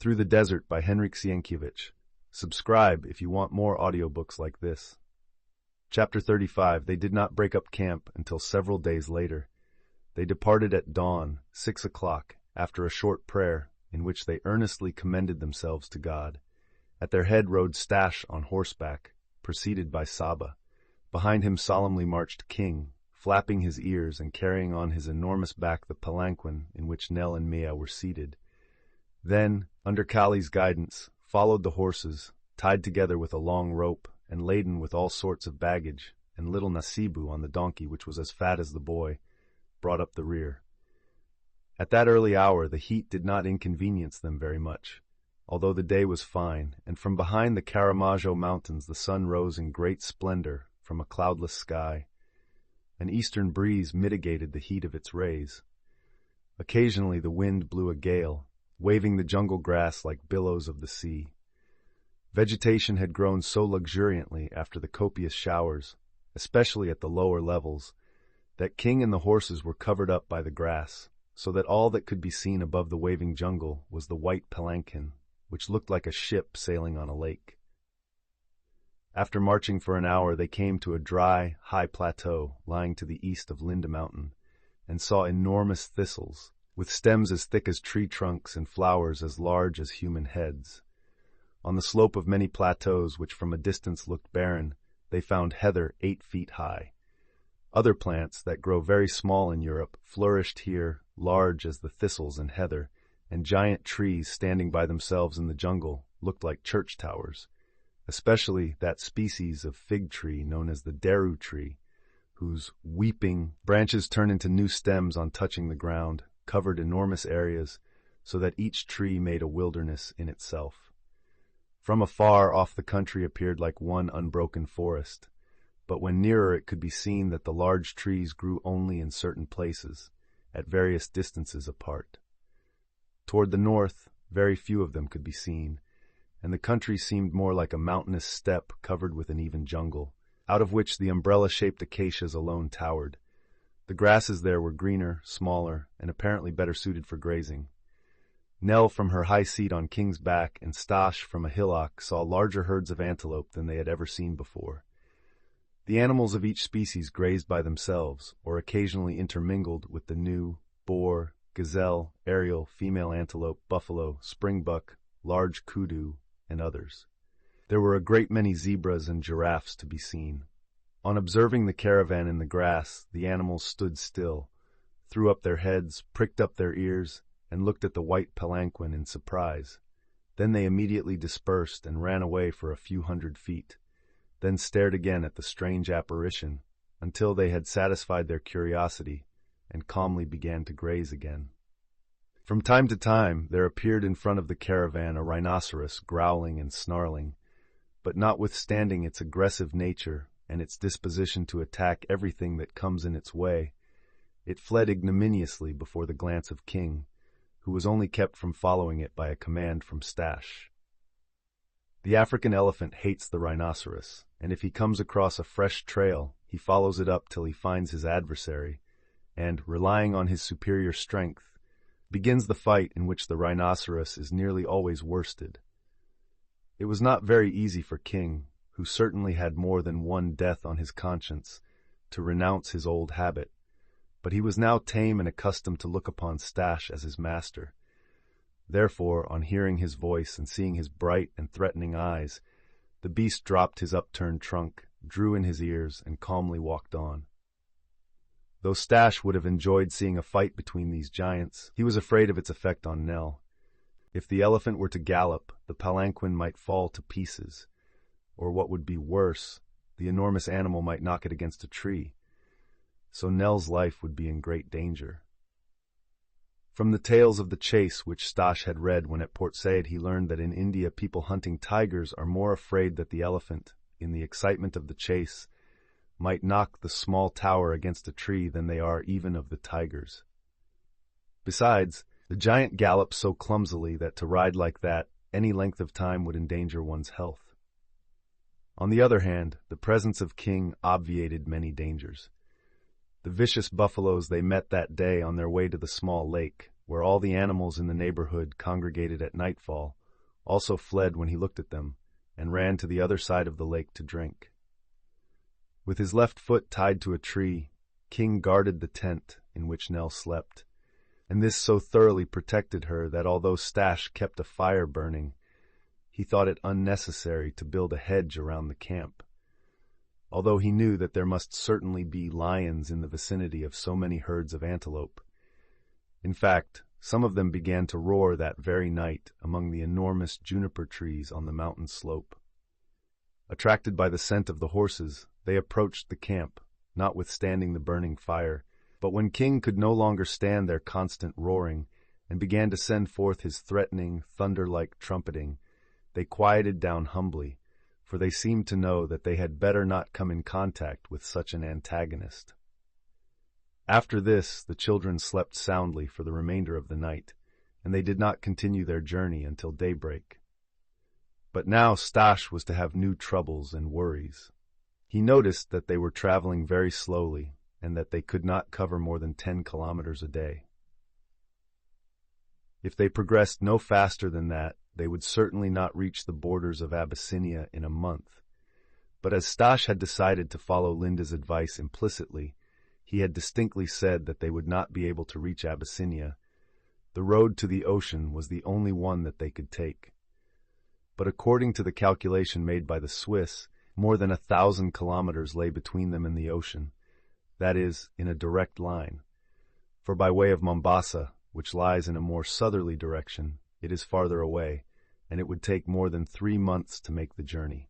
Through the Desert by Henryk Sienkiewicz. Subscribe if you want more audiobooks like this. Chapter 35. They did not break up camp until several days later. They departed at dawn, 6 o'clock, after a short prayer, in which they earnestly commended themselves to God. At their head rode Staś on horseback, preceded by Saba. Behind him solemnly marched King, flapping his ears and carrying on his enormous back the palanquin in which Nell and Mia were seated. Then, under Kali's guidance, followed the horses, tied together with a long rope and laden with all sorts of baggage, and little Nasibu on the donkey, which was as fat as the boy, brought up the rear. At that early hour the heat did not inconvenience them very much, although the day was fine, and from behind the Caramajo mountains the sun rose in great splendor from a cloudless sky. An eastern breeze mitigated the heat of its rays. Occasionally the wind blew a gale, waving the jungle grass like billows of the sea. Vegetation had grown so luxuriantly after the copious showers, especially at the lower levels, that King and the horses were covered up by the grass, so that all that could be seen above the waving jungle was the white palanquin, which looked like a ship sailing on a lake. After marching for an hour, they came to a dry, high plateau lying to the east of Linda Mountain, and saw enormous thistles, with stems as thick as tree trunks and flowers as large as human heads. On the slope of many plateaus, which from a distance looked barren, they found heather 8 feet high. Other plants that grow very small in Europe flourished here, large as the thistles and heather, and giant trees standing by themselves in the jungle looked like church towers, especially that species of fig tree known as the deru tree, whose weeping branches turn into new stems on touching the ground, covered enormous areas, so that each tree made a wilderness in itself. From afar off the country appeared like one unbroken forest, but when nearer it could be seen that the large trees grew only in certain places, at various distances apart. Toward the north, very few of them could be seen, and the country seemed more like a mountainous steppe covered with an even jungle, out of which the umbrella-shaped acacias alone towered. The grasses there were greener, smaller, and apparently better suited for grazing. Nell from her high seat on King's back and Staś from a hillock saw larger herds of antelope than they had ever seen before. The animals of each species grazed by themselves, or occasionally intermingled with the gnu, boar, gazelle, ariel, female antelope, buffalo, springbuck, large kudu, and others. There were a great many zebras and giraffes to be seen. On observing the caravan in the grass, the animals stood still, threw up their heads, pricked up their ears, and looked at the white palanquin in surprise. Then they immediately dispersed and ran away for a few hundred feet, then stared again at the strange apparition, until they had satisfied their curiosity and calmly began to graze again. From time to time there appeared in front of the caravan a rhinoceros growling and snarling, but notwithstanding its aggressive nature and its disposition to attack everything that comes in its way, it fled ignominiously before the glance of King, who was only kept from following it by a command from Staś. The African elephant hates the rhinoceros, and if he comes across a fresh trail, he follows it up till he finds his adversary, and, relying on his superior strength, begins the fight in which the rhinoceros is nearly always worsted. It was not very easy for King, who certainly had more than one death on his conscience, to renounce his old habit, but he was now tame and accustomed to look upon Staś as his master. Therefore, on hearing his voice and seeing his bright and threatening eyes, the beast dropped his upturned trunk, drew in his ears, and calmly walked on. Though Staś would have enjoyed seeing a fight between these giants, he was afraid of its effect on Nell. If the elephant were to gallop, the palanquin might fall to pieces, or what would be worse, the enormous animal might knock it against a tree. So Nell's life would be in great danger. From the tales of the chase which Staś had read when at Port Said, he learned that in India people hunting tigers are more afraid that the elephant, in the excitement of the chase, might knock the small tower against a tree than they are even of the tigers. Besides, the giant gallops so clumsily that to ride like that any length of time would endanger one's health. On the other hand, the presence of King obviated many dangers. The vicious buffaloes they met that day on their way to the small lake, where all the animals in the neighborhood congregated at nightfall, also fled when he looked at them, and ran to the other side of the lake to drink. With his left foot tied to a tree, King guarded the tent in which Nell slept, and this so thoroughly protected her that although Staś kept a fire burning, he thought it unnecessary to build a hedge around the camp, although he knew that there must certainly be lions in the vicinity of so many herds of antelope. In fact, some of them began to roar that very night among the enormous juniper trees on the mountain slope. Attracted by the scent of the horses, they approached the camp, notwithstanding the burning fire. But when King could no longer stand their constant roaring and began to send forth his threatening, thunder-like trumpeting, they quieted down humbly, for they seemed to know that they had better not come in contact with such an antagonist. After this, the children slept soundly for the remainder of the night, and they did not continue their journey until daybreak. But now Staś was to have new troubles and worries. He noticed that they were traveling very slowly, and that they could not cover more than 10 kilometers a day. If they progressed no faster than that, they would certainly not reach the borders of Abyssinia in a month. But as Staś had decided to follow Linda's advice implicitly, he had distinctly said that they would not be able to reach Abyssinia. The road to the ocean was the only one that they could take. But according to the calculation made by the Swiss, more than 1,000 kilometers lay between them and the ocean, that is, in a direct line. For by way of Mombasa, which lies in a more southerly direction, it is farther away, and it would take more than 3 months to make the journey.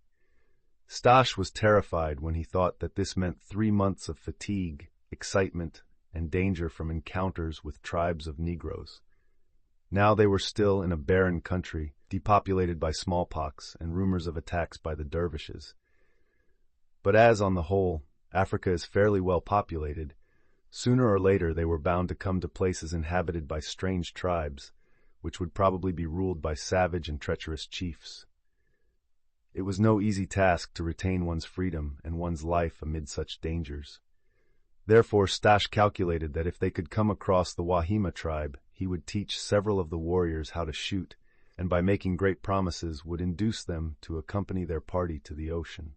Staś was terrified when he thought that this meant 3 months of fatigue, excitement, and danger from encounters with tribes of Negroes. Now they were still in a barren country, depopulated by smallpox and rumors of attacks by the dervishes. But as, on the whole, Africa is fairly well populated, sooner or later they were bound to come to places inhabited by strange tribes, which would probably be ruled by savage and treacherous chiefs. It was no easy task to retain one's freedom and one's life amid such dangers. Therefore Staś calculated that if they could come across the Wahima tribe, he would teach several of the warriors how to shoot, and by making great promises would induce them to accompany their party to the ocean.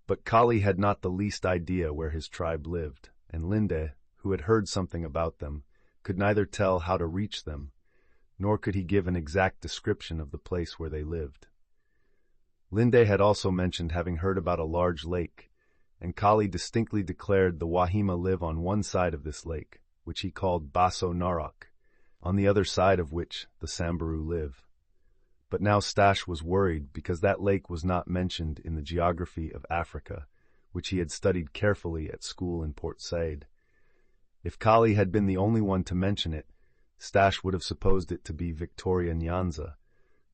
But Kali had not the least idea where his tribe lived, and Linde, who had heard something about them, could neither tell how to reach them, nor could he give an exact description of the place where they lived. Linde had also mentioned having heard about a large lake, and Kali distinctly declared the Wahima live on one side of this lake, which he called Baso Narok, on the other side of which the Samburu live. But now Staś was worried because that lake was not mentioned in the geography of Africa, which he had studied carefully at school in Port Said. If Kali had been the only one to mention it, Staś would have supposed it to be Victoria Nyanza,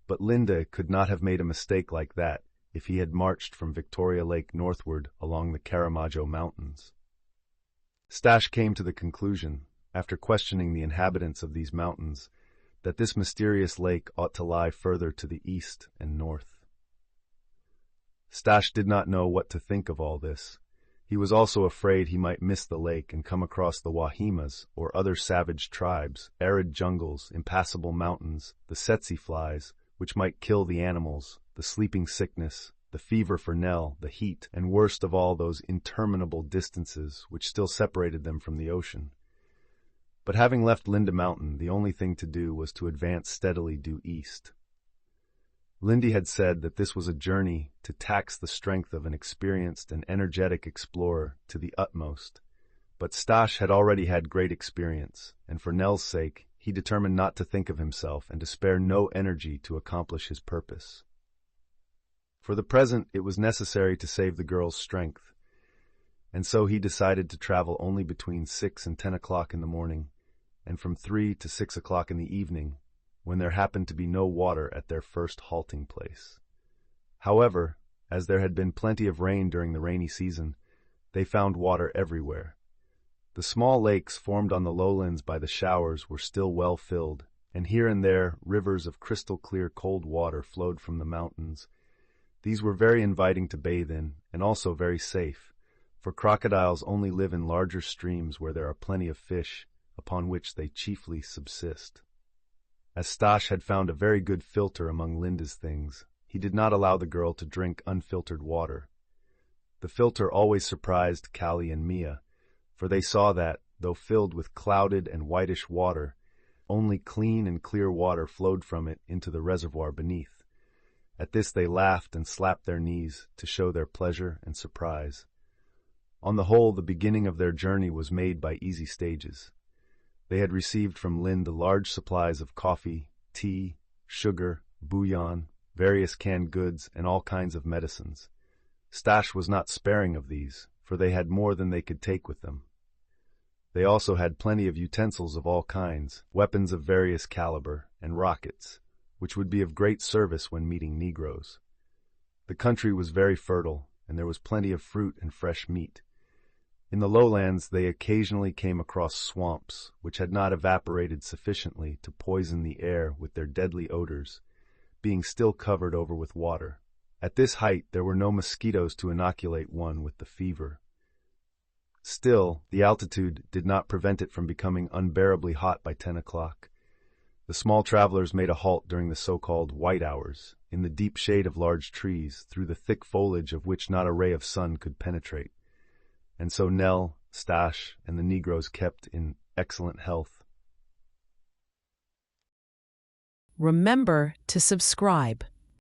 but Linde could not have made a mistake like that if he had marched from Victoria Lake northward along the Karamajo Mountains. Staś came to the conclusion, after questioning the inhabitants of these mountains, that this mysterious lake ought to lie further to the east and north. Staś did not know what to think of all this. He was also afraid he might miss the lake and come across the Wahimas or other savage tribes, arid jungles, impassable mountains, the tsetse flies, which might kill the animals, the sleeping sickness, the fever for Nell, the heat, and worst of all those interminable distances which still separated them from the ocean. But having left Linde Mountain, the only thing to do was to advance steadily due east. Linde had said that this was a journey to tax the strength of an experienced and energetic explorer to the utmost. But Staś had already had great experience, and for Nell's sake, he determined not to think of himself and to spare no energy to accomplish his purpose. For the present, it was necessary to save the girl's strength, and so he decided to travel only between 6 and 10 o'clock in the morning, and from 3 to 6 o'clock in the evening, when there happened to be no water at their first halting place. However, as there had been plenty of rain during the rainy season, they found water everywhere. The small lakes formed on the lowlands by the showers were still well filled, and here and there rivers of crystal-clear cold water flowed from the mountains. These were very inviting to bathe in, and also very safe, for crocodiles only live in larger streams where there are plenty of fish, upon which they chiefly subsist. As Staś had found a very good filter among Linda's things, he did not allow the girl to drink unfiltered water. The filter always surprised Callie and Mia, for they saw that, though filled with clouded and whitish water, only clean and clear water flowed from it into the reservoir beneath. At this they laughed and slapped their knees to show their pleasure and surprise. On the whole, the beginning of their journey was made by easy stages. They had received from Linda large supplies of coffee, tea, sugar, bouillon, various canned goods, and all kinds of medicines. Staś was not sparing of these, for they had more than they could take with them. They also had plenty of utensils of all kinds, weapons of various caliber, and rockets, which would be of great service when meeting Negroes. The country was very fertile, and there was plenty of fruit and fresh meat. In the lowlands they occasionally came across swamps, which had not evaporated sufficiently to poison the air with their deadly odors, being still covered over with water. At this height there were no mosquitoes to inoculate one with the fever. Still, the altitude did not prevent it from becoming unbearably hot by 10 o'clock. The small travelers made a halt during the so-called white hours, in the deep shade of large trees, through the thick foliage of which not a ray of sun could penetrate. And so Nell, Staś, and the Negroes kept in excellent health. Remember to subscribe.